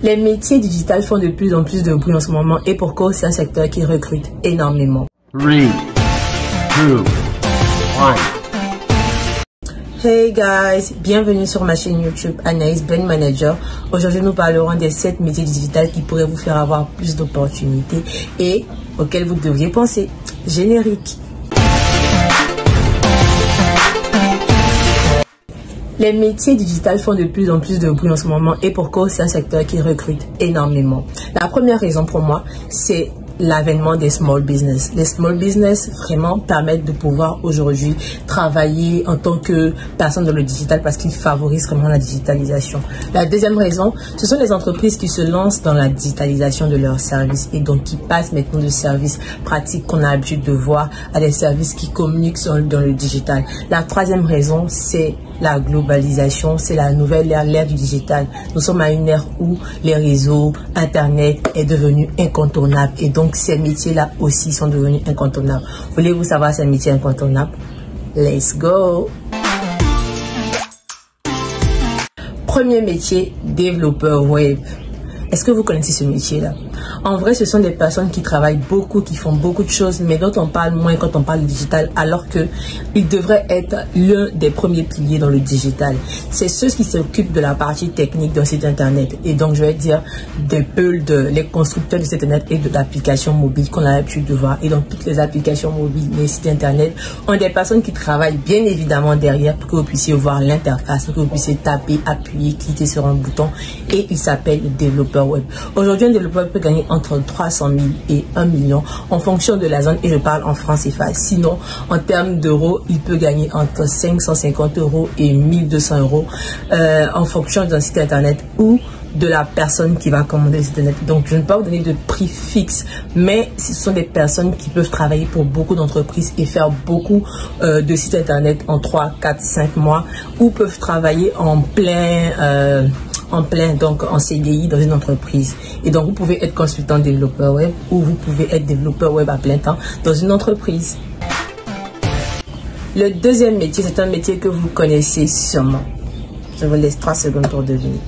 Les métiers digitales font de plus en plus de bruit en ce moment et pour cause, c'est un secteur qui recrute énormément. 3, 2, 1. Hey guys, bienvenue sur ma chaîne YouTube Anaïs Brand Manager. Aujourd'hui, nous parlerons des 7 métiers digitales qui pourraient vous faire avoir plus d'opportunités et auxquels vous devriez penser. Générique. Les métiers digitales font de plus en plus de bruit en ce moment et pour cause, c'est un secteur qui recrute énormément. La première raison pour moi, c'est l'avènement des small business. Les small business vraiment permettent de pouvoir aujourd'hui travailler en tant que personne dans le digital parce qu'ils favorisent vraiment la digitalisation. La deuxième raison, ce sont les entreprises qui se lancent dans la digitalisation de leurs services et donc qui passent maintenant de services pratiques qu'on a l'habitude de voir à des services qui communiquent dans le digital. La troisième raison, c'est la globalisation, c'est la nouvelle ère, l'ère du digital. Nous sommes à une ère où les réseaux, Internet est devenu incontournable et donc ces métiers-là aussi sont devenus incontournables. Voulez-vous savoir ces métiers incontournables? Let's go! Premier métier, développeur web. Est-ce que vous connaissez ce métier-là? En vrai, ce sont des personnes qui travaillent beaucoup, qui font beaucoup de choses, mais dont on parle moins quand on parle du digital, alors qu'ils devraient être l'un des premiers piliers dans le digital. C'est ceux qui s'occupent de la partie technique d'un site internet. Et donc, je vais dire les constructeurs de site internet et de l'application mobile qu'on a l'habitude de voir. Et donc, toutes les applications mobiles, les sites internet, ont des personnes qui travaillent bien évidemment derrière pour que vous puissiez voir l'interface, pour que vous puissiez taper, appuyer, cliquer sur un bouton. Et il s'appelle le développeur web. Aujourd'hui, un développeur peut gagner entre 300 000 et 1 million en fonction de la zone et je parle en francs CFA. Sinon, en termes d'euros, il peut gagner entre 550 € et 1200 € en fonction d'un site internet ou de la personne qui va commander le site internet. Donc, je ne peux pas vous donner de prix fixe, mais ce sont des personnes qui peuvent travailler pour beaucoup d'entreprises et faire beaucoup de sites internet en 3, 4, 5 mois ou peuvent travailler en plein, donc en CDI dans une entreprise. Et donc, vous pouvez être consultant développeur web ou vous pouvez être développeur web à plein temps dans une entreprise. Le deuxième métier, c'est un métier que vous connaissez sûrement. Je vous laisse 3 secondes pour deviner.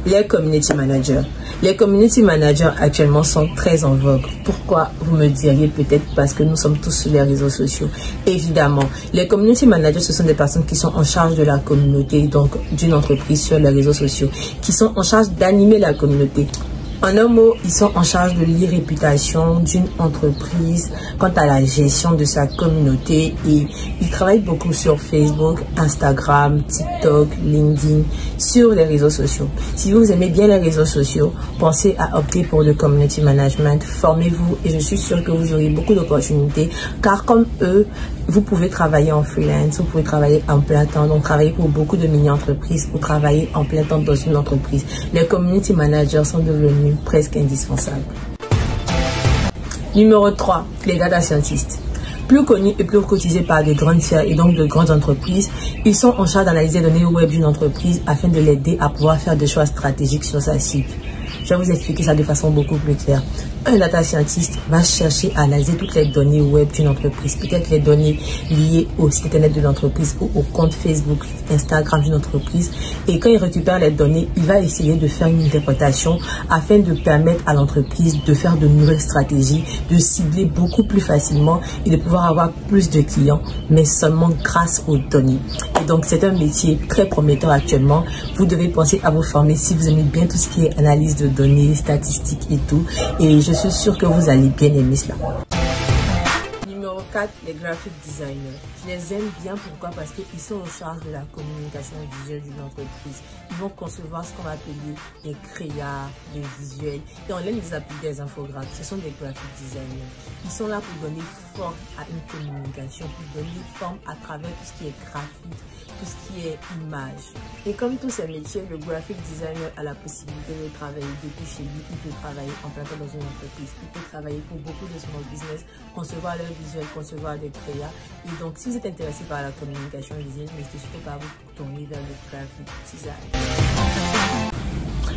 Les community managers. Les community managers actuellement sont très en vogue. Pourquoi? Vous me diriez peut-être parce que nous sommes tous sur les réseaux sociaux. Évidemment, les community managers, ce sont des personnes qui sont en charge de la communauté, donc d'une entreprise sur les réseaux sociaux, qui sont en charge d'animer la communauté. En un mot, ils sont en charge de l'irréputation d'une entreprise quant à la gestion de sa communauté et ils travaillent beaucoup sur Facebook, Instagram, TikTok, LinkedIn, sur les réseaux sociaux. Si vous aimez bien les réseaux sociaux, pensez à opter pour le community management, formez-vous et je suis sûre que vous aurez beaucoup d'opportunités car comme eux, vous pouvez travailler en freelance, vous pouvez travailler en plein temps, donc travailler pour beaucoup de mini-entreprises ou travailler en plein temps dans une entreprise. Les community managers sont devenus presque indispensables. Numéro 3, les data scientists. Plus connus et plus cotisés par de grandes firmes et donc de grandes entreprises, ils sont en charge d'analyser les données web d'une entreprise afin de l'aider à pouvoir faire des choix stratégiques sur sa cible. Je vais vous expliquer ça de façon beaucoup plus claire. Un data scientist va chercher à analyser toutes les données web d'une entreprise, peut-être les données liées au site internet de l'entreprise ou au compte Facebook, Instagram d'une entreprise. Et quand il récupère les données, il va essayer de faire une interprétation afin de permettre à l'entreprise de faire de nouvelles stratégies, de cibler beaucoup plus facilement et de pouvoir avoir plus de clients, mais seulement grâce aux données. Et donc, c'est un métier très prometteur actuellement. Vous devez penser à vous former si vous aimez bien tout ce qui est analyse de données, statistiques et tout. Et je suis sûre que vous allez bien aimer cela. Numéro 4, les graphic designers. Je les aime bien, pourquoi? Parce qu'ils sont en charge de la communication visuelle d'une entreprise. Ils vont concevoir ce qu'on va appeler des créas, des visuels. Et on les appelle des infographes. Ce sont des graphic designers. Ils sont là pour donner forme à une communication, pour donner forme à travers tout ce qui est graphique, tout ce qui est image. Et comme tous ces métiers, le graphic designer a la possibilité de travailler depuis chez lui. Il peut travailler en plein temps dans une entreprise. Il peut travailler pour beaucoup de small business, concevoir leurs visuels, concevoir des créas. Et donc, si vous êtes intéressé par la communication visuelle, n'hésitez surtout pas à vous tourner vers le graphic design.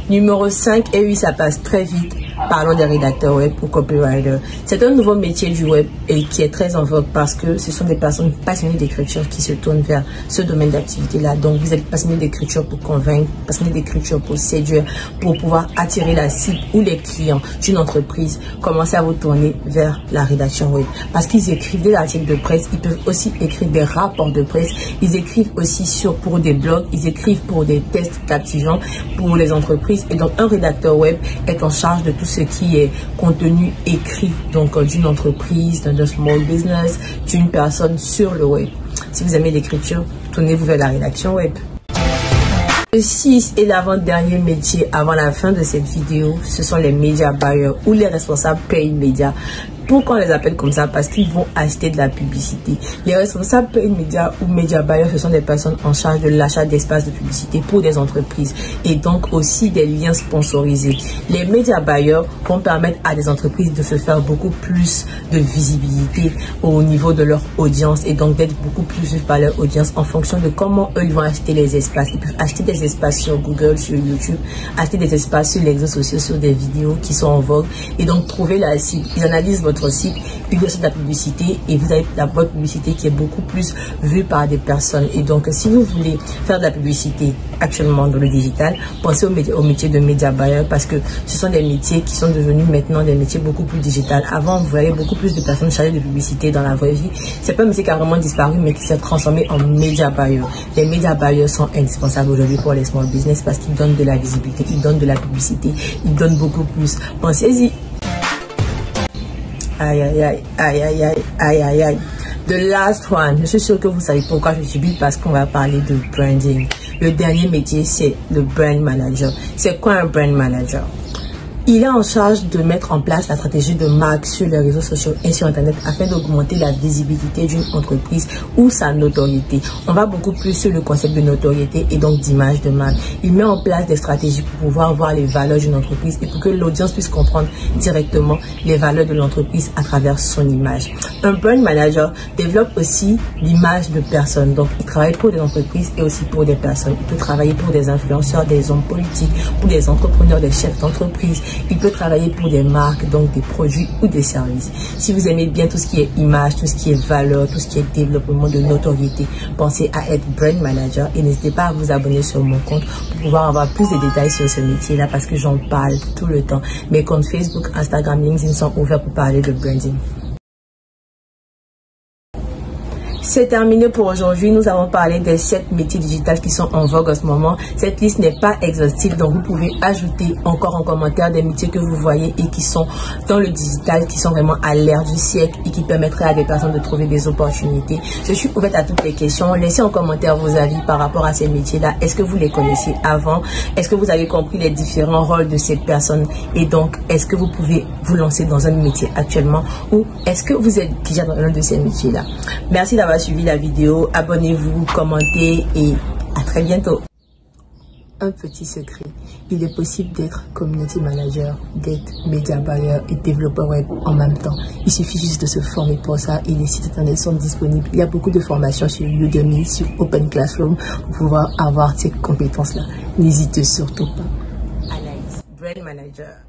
Numéro 5, et oui, ça passe très vite, Parlons des rédacteurs web ou copywriters. C'est un nouveau métier du web et qui est très en vogue parce que ce sont des personnes passionnées d'écriture qui se tournent vers ce domaine d'activité-là. Donc, vous êtes passionné d'écriture pour convaincre, passionné d'écriture pour séduire, pour pouvoir attirer la cible ou les clients d'une entreprise. Commencez à vous tourner vers la rédaction web parce qu'ils écrivent des articles de presse, ils peuvent aussi écrire des rapports de presse, ils écrivent aussi pour des blogs, ils écrivent pour des tests captivants pour les entreprises. Et donc, un rédacteur web est en charge de tout ce qui est contenu écrit, donc d'une entreprise, d'un small business, d'une personne sur le web. Si vous aimez l'écriture, tournez-vous vers la rédaction web. Le 6 et l'avant-dernier métier avant la fin de cette vidéo, ce sont les media buyers ou les responsables paid media. Pourquoi on les appelle comme ça? Parce qu'ils vont acheter de la publicité. Les responsables paid media ou media buyers, ce sont des personnes en charge de l'achat d'espaces de publicité pour des entreprises et donc aussi des liens sponsorisés. Les media buyers vont permettre à des entreprises de se faire beaucoup plus de visibilité au niveau de leur audience et donc d'être beaucoup plus vus par leur audience en fonction de comment eux ils vont acheter les espaces. Ils peuvent acheter des espaces sur Google, sur YouTube, acheter des espaces sur les réseaux sociaux, sur des vidéos qui sont en vogue et donc trouver la cible. Ils analysent votre site, ils achètent de la publicité et vous avez votre publicité qui est beaucoup plus vue par des personnes. Et donc, si vous voulez faire de la publicité actuellement dans le digital, pensez au métier de media buyer parce que ce sont des métiers qui sont devenus maintenant des métiers beaucoup plus digitales. Avant, vous voyez beaucoup plus de personnes chargées de publicité dans la vraie vie. C'est pas un métier qui a vraiment disparu, mais qui s'est transformé en media buyer. Les media buyers sont indispensables aujourd'hui pour les small business parce qu'ils donnent de la visibilité, ils donnent de la publicité, ils donnent beaucoup plus. Pensez-y. Aïe, aïe, aïe, aïe, aïe, aïe, aïe, aïe, aïe. The last one. Je suis sûre que vous savez pourquoi je subis parce qu'on va parler de branding. Le dernier métier, c'est le brand manager. C'est quoi un brand manager? Il est en charge de mettre en place la stratégie de marque sur les réseaux sociaux et sur Internet afin d'augmenter la visibilité d'une entreprise ou sa notoriété. On va beaucoup plus sur le concept de notoriété et donc d'image de marque. Il met en place des stratégies pour pouvoir voir les valeurs d'une entreprise et pour que l'audience puisse comprendre directement les valeurs de l'entreprise à travers son image. Un brand manager développe aussi l'image de personnes. Donc, il travaille pour des entreprises et aussi pour des personnes. Il peut travailler pour des influenceurs, des hommes politiques, pour des entrepreneurs, des chefs d'entreprise. Il peut travailler pour des marques, donc des produits ou des services. Si vous aimez bien tout ce qui est image, tout ce qui est valeur, tout ce qui est développement de notoriété, pensez à être brand manager et n'hésitez pas à vous abonner sur mon compte pour pouvoir avoir plus de détails sur ce métier-là parce que j'en parle tout le temps. Mes comptes Facebook, Instagram, LinkedIn sont ouverts pour parler de branding. C'est terminé pour aujourd'hui. Nous avons parlé des 7 métiers digitaux qui sont en vogue en ce moment. Cette liste n'est pas exhaustive, donc vous pouvez ajouter encore en commentaire des métiers que vous voyez et qui sont dans le digital, qui sont vraiment à l'ère du siècle et qui permettraient à des personnes de trouver des opportunités. Je suis ouverte à toutes les questions. Laissez en commentaire vos avis par rapport à ces métiers-là. Est-ce que vous les connaissiez avant? Est-ce que vous avez compris les différents rôles de ces personnes? Et donc, est-ce que vous pouvez vous lancer dans un métier actuellement ou est-ce que vous êtes déjà dans l'un de ces métiers-là? Merci d'avoir suivi la vidéo, abonnez-vous, commentez et à très bientôt. Un petit secret, il est possible d'être community manager, d'être media buyer et développeur web en même temps. Il suffit juste de se former pour ça et les sites internet sont disponibles. Il y a beaucoup de formations sur Udemy, sur Open Classroom pour pouvoir avoir ces compétences-là. N'hésitez surtout pas. Anaïs, brand manager.